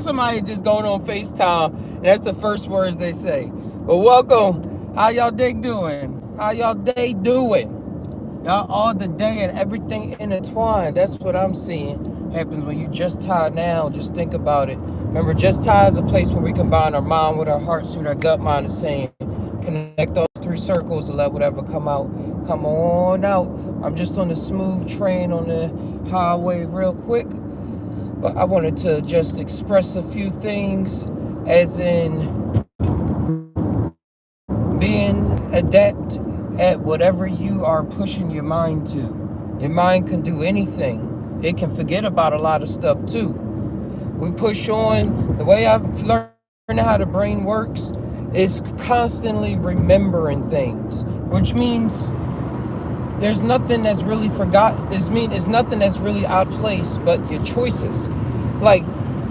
somebody just going on FaceTime and that's the first words they say. Well, welcome. How y'all day doing? How y'all day doing? Y'all, all the day and everything intertwined. That's what I'm seeing happens when you just tie now. Just think about it. Remember, just tie is a place where we combine our mind with our heart, see what our gut mind is saying. Connect those three circles and let whatever come out, come on out. I'm just on a smooth train on the highway real quick. But I wanted to just express a few things, as in being adept at whatever you are pushing your mind to. Your mind can do anything. It can forget about a lot of stuff too. We push on. The way I've learned how the brain works is constantly remembering things, which means there's nothing that's really forgotten. It's nothing that's really out of place but your choices. Like,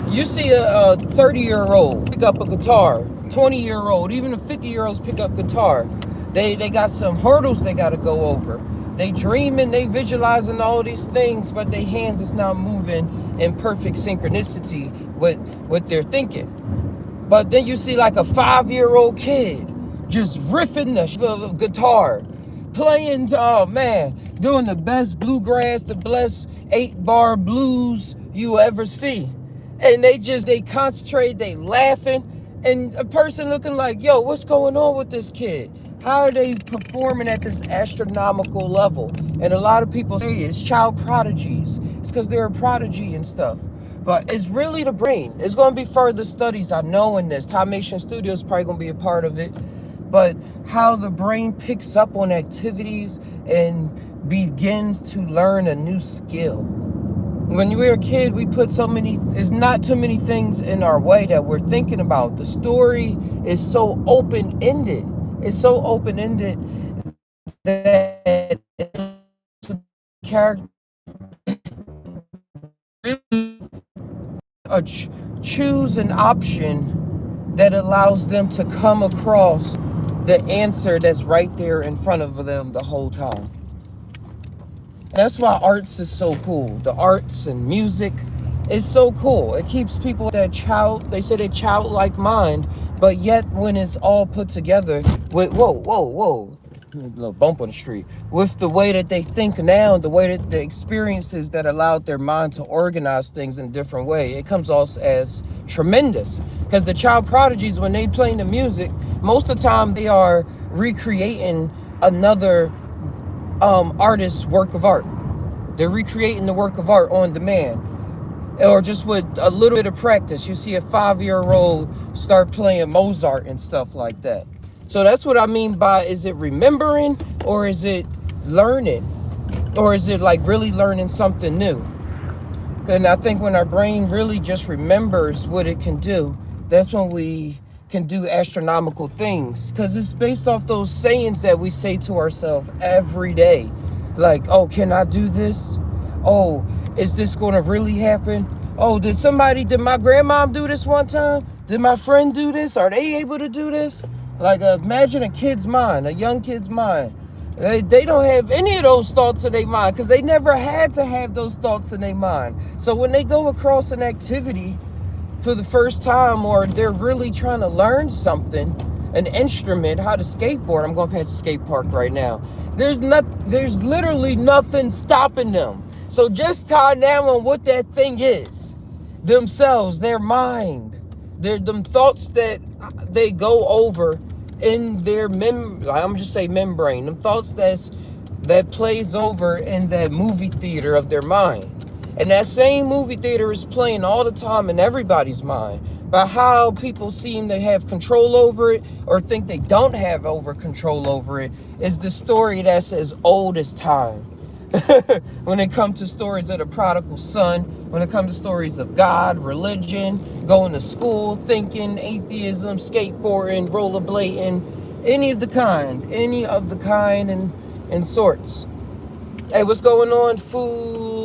you see a 30-year-old pick up a guitar, 20-year-old, even the 50-year-olds pick up guitar. They got some hurdles they got to go over. They dreaming, they visualizing all these things, but their hands is not moving in perfect synchronicity with what they're thinking. But then you see like a 5-year-old kid just riffing the guitar, playing, oh man, doing the best bluegrass, the best 8-bar blues you ever see. And they concentrate, they laughing, and a person looking like, yo, what's going on with this kid? How are they performing at this astronomical level? And a lot of people say it's child prodigies. It's because they're a prodigy and stuff. But it's really the brain. It's going to be further studies, I know, in this. Timation Studios is probably going to be a part of it. But how the brain picks up on activities and begins to learn a new skill. When we were a kid, we put it's not too many things in our way that we're thinking about. The story is so open-ended. It's so open-ended that character choose an option that allows them to come across the answer that's right there in front of them the whole time. And that's why arts is so cool. The arts and music is so cool. It keeps people that they say they childlike mind, but yet when it's all put together with, whoa, a little bump on the street, with the way that they think now, the way that the experiences that allowed their mind to organize things in a different way, it comes off as tremendous. Because the child prodigies, when they playing the music, most of the time they are recreating another artist's work of art. They're recreating the work of art on demand, or just with a little bit of practice. You see a 5-year-old start playing Mozart and stuff like that. So that's what I mean by, is it remembering, or is it learning, or is it like really learning something new? And I think when our brain really just remembers what it can do, that's when we can do astronomical things, because it's based off those sayings that we say to ourselves every day. Like, oh, can I do this? Oh, is this going to really happen? Oh, did my grandmom do this one time? Did my friend do this? Are they able to do this? Like, imagine a kid's mind, a young kid's mind. They don't have any of those thoughts in their mind because they never had to have those thoughts in their mind. So when they go across an activity for the first time, or they're really trying to learn something, an instrument, how to skateboard. I'm going past the skate park right now. There's literally nothing stopping them. So just tie down on what that thing is. Themselves, their mind, them thoughts that they go over in their I'm just say membrane. Them thoughts that plays over in that movie theater of their mind. And that same movie theater is playing all the time in everybody's mind. But how people seem to have control over it, or think they don't have control over it, is the story that's as old as time. When it comes to stories of the prodigal son, when it comes to stories of God, religion, going to school, thinking, atheism, skateboarding, rollerblading, any of the kind and sorts. Hey, what's going on, Futigona?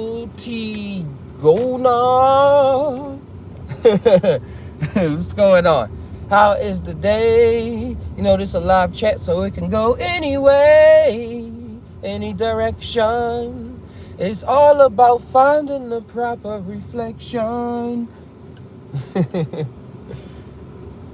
What's going on? How is the day? You know, this is a live chat, so it can go anyway, any direction. It's all about finding the proper reflection.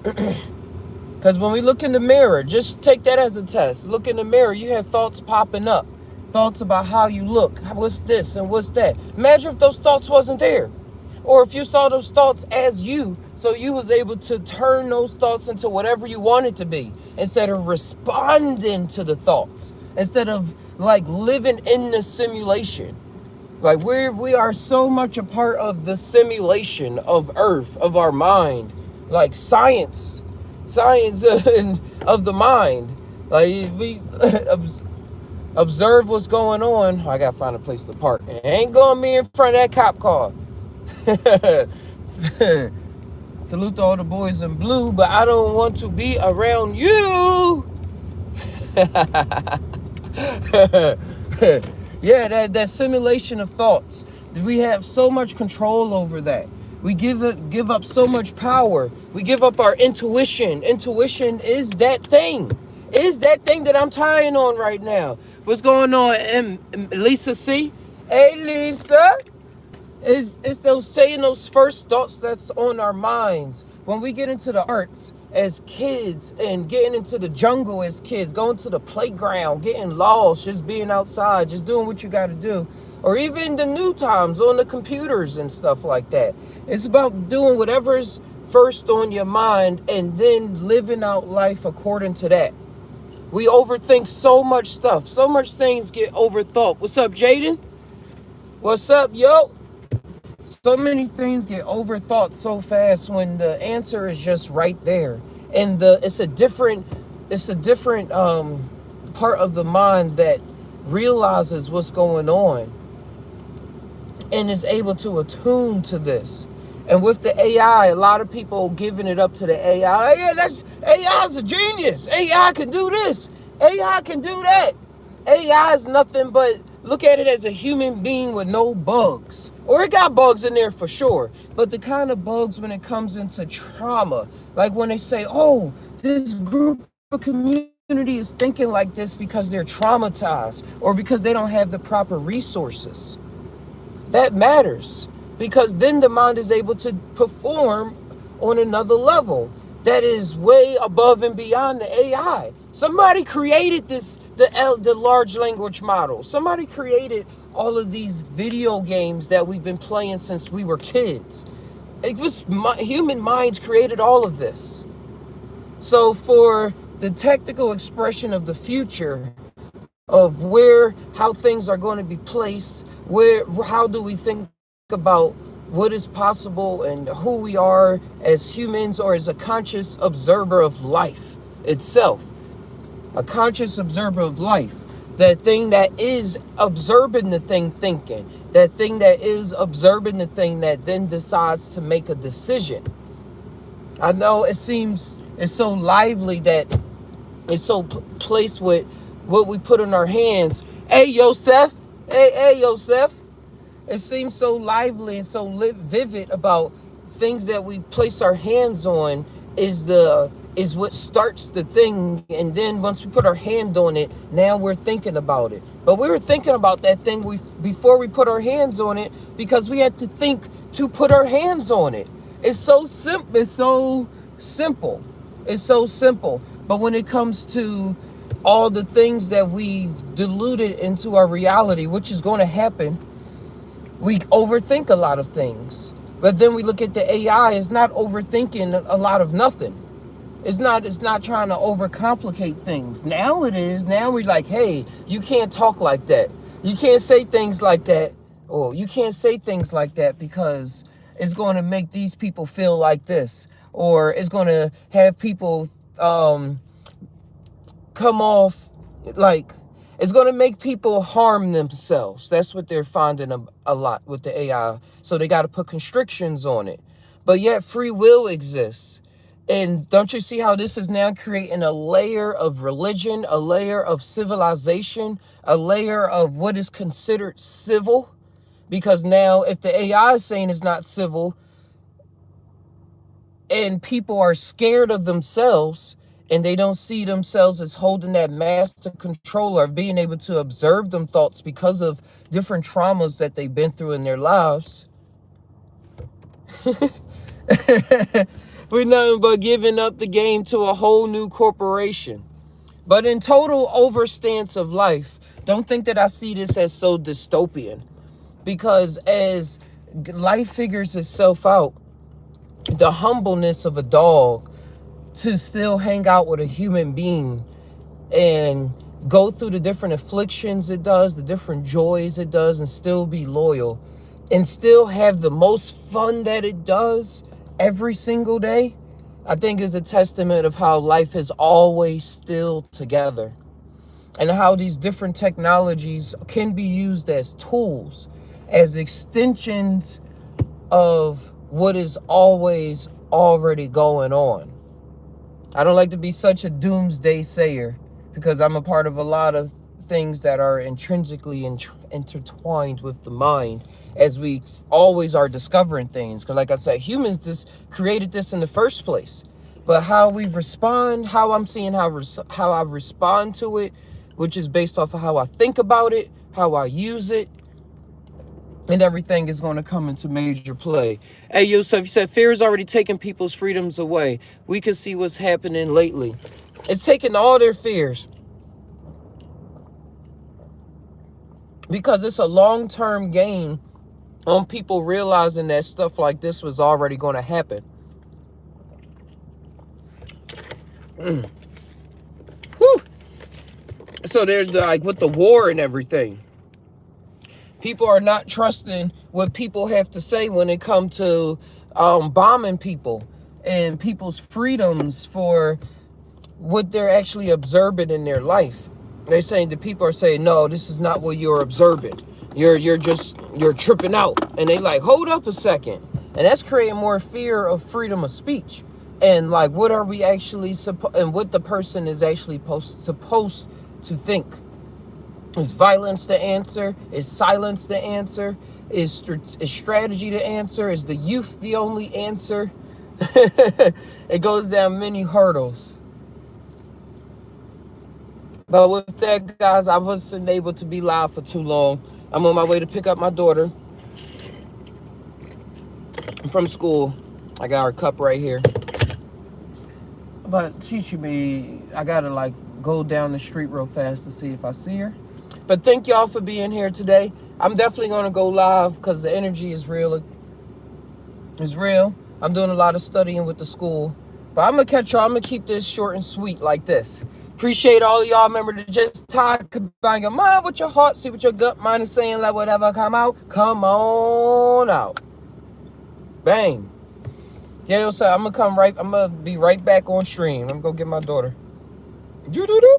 Because when we look in the mirror, just take that as a test. Look in the mirror, you have thoughts popping up. Thoughts about how you look. What's this and what's that? Imagine if those thoughts wasn't there. Or if you saw those thoughts as you, so you was able to turn those thoughts into whatever you wanted to be, instead of responding to the thoughts, instead of like living in the simulation. Like we are so much a part of the simulation of Earth, of our mind, like science of the mind. Like we observe what's going on. I gotta find a place to park. It ain't gonna be in front of that cop car. Salute to all the boys in blue, but I don't want to be around you. Yeah, that simulation of thoughts. We have so much control over that. We give up so much power. We give up our intuition. Intuition is that thing. Is that thing that I'm tying on right now. What's going on, Lisa C? Hey, Lisa. It's those saying those first thoughts that's on our minds. When we get into the arts as kids and getting into the jungle as kids, going to the playground, getting lost, just being outside, just doing what you got to do. Or even the new times on the computers and stuff like that. It's about doing whatever's first on your mind and then living out life according to that. We overthink so much stuff. So much things get overthought. What's up, Jaden? What's up, yo? So many things get overthought so fast when the answer is just right there. And it's a different part of the mind that realizes what's going on and is able to attune to this. And with the AI, a lot of people giving it up to the AI. Yeah, that's AI's a genius. AI can do this. AI can do that. AI is nothing but, look at it as a human being with no bugs. Or it got bugs in there for sure. But the kind of bugs when it comes into trauma, like when they say, oh, this group of community is thinking like this because they're traumatized or because they don't have the proper resources. That matters, because then the mind is able to perform on another level that is way above and beyond the AI. Somebody created the large language model. Somebody created all of these video games that we've been playing since we were kids. It was human minds created all of this. So for the technical expression of the future, of how things are going to be placed, how do we think about what is possible and who we are as humans, or as a conscious observer of life itself. A conscious observer of life. That thing that is observing the thing thinking. That thing that is observing the thing that then decides to make a decision. I know it's so lively that it's so placed with what we put in our hands. Hey, Yosef. Hey, Yosef. It seems so lively and so vivid about things that we place our hands on is what starts the thing. And then once we put our hand on it, now we're thinking about it. But we were thinking about that thing before we put our hands on it, because we had to think to put our hands on it. It's so simple. It's so simple. It's so simple. But when it comes to all the things that we've diluted into our reality, which is going to happen, we overthink a lot of things. But then we look at the AI, it's not overthinking a lot of nothing. It's not trying to overcomplicate things. Now it is. Now we're like, hey, you can't talk like that. You can't say things like that. Or you can't say things like that because it's going to make these people feel like this. Or it's going to have people come off like, it's going to make people harm themselves. That's what they're finding a lot with the AI. So they got to put constrictions on it. But yet free will exists. And don't you see how this is now creating a layer of religion, a layer of civilization, a layer of what is considered civil? Because now if the AI is saying it's not civil and people are scared of themselves, and they don't see themselves as holding that master controller of being able to observe them thoughts because of different traumas that they've been through in their lives. We're nothing but giving up the game to a whole new corporation. But in total overstance of life, don't think that I see this as so dystopian. Because as life figures itself out, the humbleness of a dog to still hang out with a human being and go through the different afflictions it does, the different joys it does, and still be loyal and still have the most fun that it does every single day, I think is a testament of how life is always still together and how these different technologies can be used as tools, as extensions of what is always already going on. I don't like to be such a doomsday sayer because I'm a part of a lot of things that are intrinsically intertwined with the mind as we always are discovering things. Because like I said, humans just created this in the first place. But how we respond, how I'm seeing how I respond to it, which is based off of how I think about it, how I use it, and everything is going to come into major play. Hey, Yusuf, you said fear is already taking people's freedoms away. We can see what's happening lately. It's taking all their fears. Because it's a long-term gain on people realizing that stuff like this was already going to happen. Whew. So there's like with the war and everything. People are not trusting what people have to say when it comes to bombing people and people's freedoms for what they're actually observing in their life. They're saying that people are saying, no, this is not what you're observing. You're tripping out. And they like, hold up a second. And that's creating more fear of freedom of speech. And like, what are we actually and what the person is actually supposed to think. Is violence the answer? Is silence the answer? Is strategy the answer? Is the youth the only answer? It goes down many hurdles. But with that, guys, I wasn't able to be live for too long. I'm on my way to pick up my daughter from school. I got her cup right here. But teaching me, I gotta like go down the street real fast to see if I see her. But thank y'all for being here today. I'm definitely gonna go live because the energy is real. It's real. I'm doing a lot of studying with the school. But I'm gonna catch y'all. I'm gonna keep this short and sweet like this. Appreciate all of y'all. Remember to just talk about your mind with your heart. See what your gut mind is saying. Let whatever come out. Come on out. Bang. Yeah, so I'm gonna be right back on stream. I'm gonna go get my daughter. Doo-doo-doo.